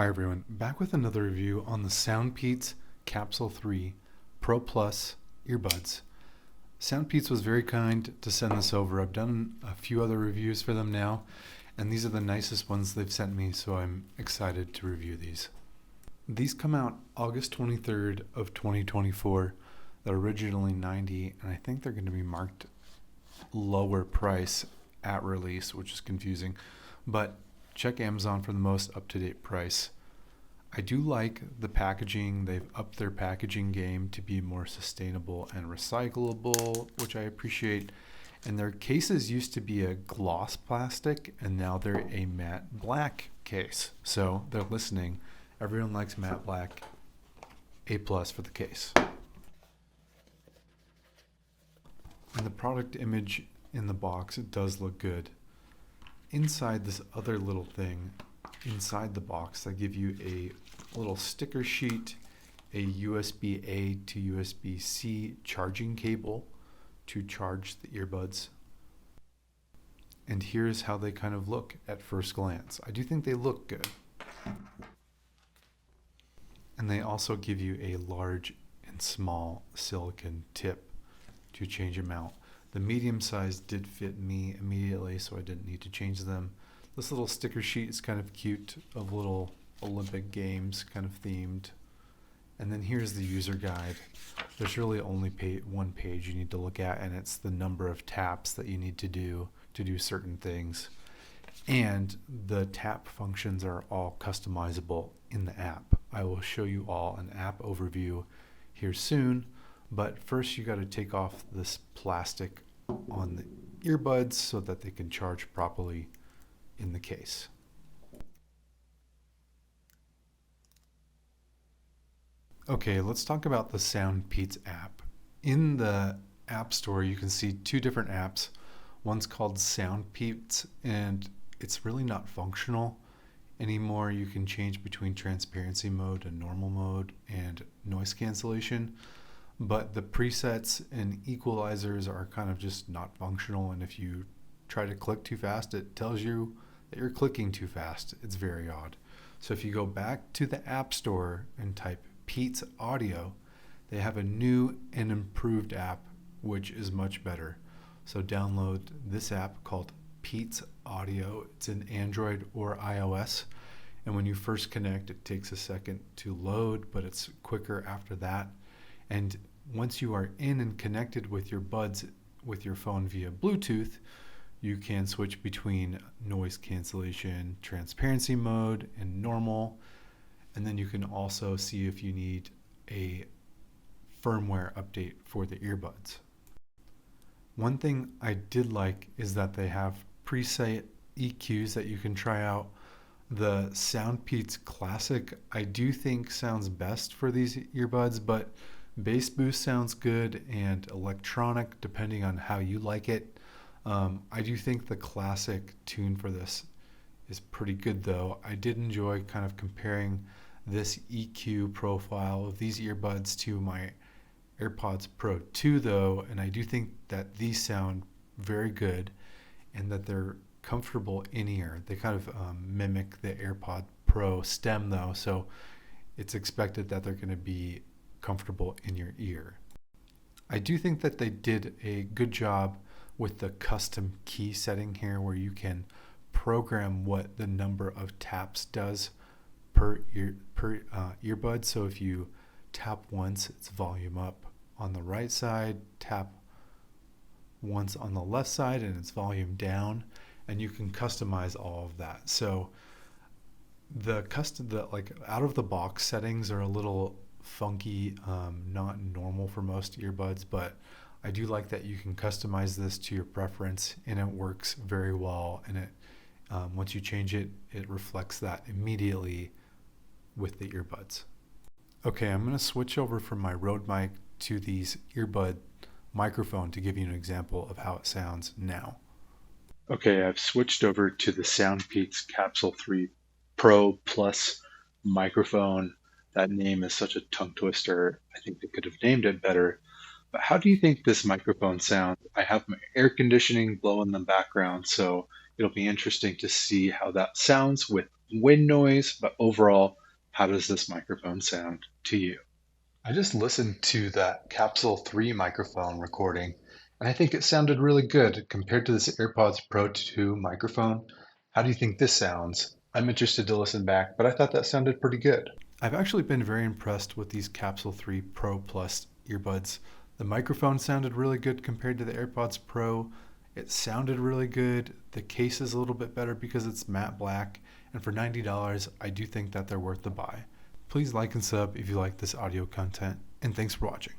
Hi everyone, back with another review on the SoundPeats Capsule3 Pro Plus earbuds. SoundPeats was very kind to send this over. I've done a few other reviews for them now, and these are the nicest ones they've sent me, so I'm excited to review these. These come out August 23rd of 2024. They're originally $90, and I think they're going to be marked lower price at release, which is confusing, but check Amazon for the most up-to-date price. I do like the packaging. They've upped their packaging game to be more sustainable and recyclable, which I appreciate. And their cases used to be a gloss plastic, and now they're a matte black case. So they're listening. Everyone likes matte black. A+ for the case. And the product image in the box, it does look good. Inside this other little thing, inside the box, they give you a little sticker sheet, a USB-A to USB-C charging cable to charge the earbuds. And here's how they kind of look at first glance. I do think they look good. And they also give you a large and small silicone tip to change them out. The medium size did fit me immediately, so I didn't need to change them. This little sticker sheet is kind of cute, of little Olympic Games kind of themed. And then here's the user guide. There's really only one page you need to look at, and it's the number of taps that you need to do certain things. And the tap functions are all customizable in the app. I will show you all an app overview here soon. But first you got to take off this plastic on the earbuds so that they can charge properly in the case. Okay, let's talk about the SoundPeats app. In the App Store, you can see two different apps. One's called SoundPeats, and it's really not functional anymore. You can change between transparency mode and normal mode and noise cancellation. But the presets and equalizers are kind of just not functional, and if you try to click too fast, it tells you that you're clicking too fast. It's very odd. So if you go back to the App Store and type PeatsAudio, they have a new and improved app, which is much better. So download this app called PeatsAudio. It's in Android or iOS. And when you first connect, it takes a second to load, but it's quicker after that. And once you are in and connected with your buds with your phone via Bluetooth, you can switch between noise cancellation, transparency mode, and normal. And then you can also see if you need a firmware update for the earbuds. One thing I did like is that they have preset EQs that you can try out. The SoundPeats Classic, I do think sounds best for these earbuds, but bass boost sounds good, and electronic, depending on how you like it. I do think the classic tune for this is pretty good though. I did enjoy kind of comparing this EQ profile of these earbuds to my AirPods Pro 2 though, and I do think that these sound very good and that they're comfortable in ear. They kind of mimic the AirPod Pro stem though, so it's expected that they're going to be comfortable in your ear. I do think that they did a good job with the custom key setting here, where you can program what the number of taps does per earbud. So if you tap once, it's volume up on the right side, tap once on the left side and it's volume down, and you can customize all of that. So the out of the box settings are a little funky, not normal for most earbuds, but I do like that you can customize this to your preference, and it works very well. And it once you change it, it reflects that immediately with the earbuds. Okay, I'm going to switch over from my Rode mic to these earbud microphone to give you an example of how it sounds now. Okay, I've switched over to the SoundPeats Capsule3 Pro Plus microphone. That name is such a tongue twister. I think they could have named it better. But how do you think this microphone sounds? I have my air conditioning blowing in the background, so it'll be interesting to see how that sounds with wind noise, but overall, how does this microphone sound to you? I just listened to that Capsule 3 microphone recording, and I think it sounded really good compared to this AirPods Pro 2 microphone. How do you think this sounds? I'm interested to listen back, but I thought that sounded pretty good. I've actually been very impressed with these Capsule 3 Pro Plus earbuds. The microphone sounded really good compared to the AirPods Pro. It sounded really good. The case is a little bit better because it's matte black, and for $90, I do think that they're worth the buy. Please like and sub if you like this audio content, and thanks for watching.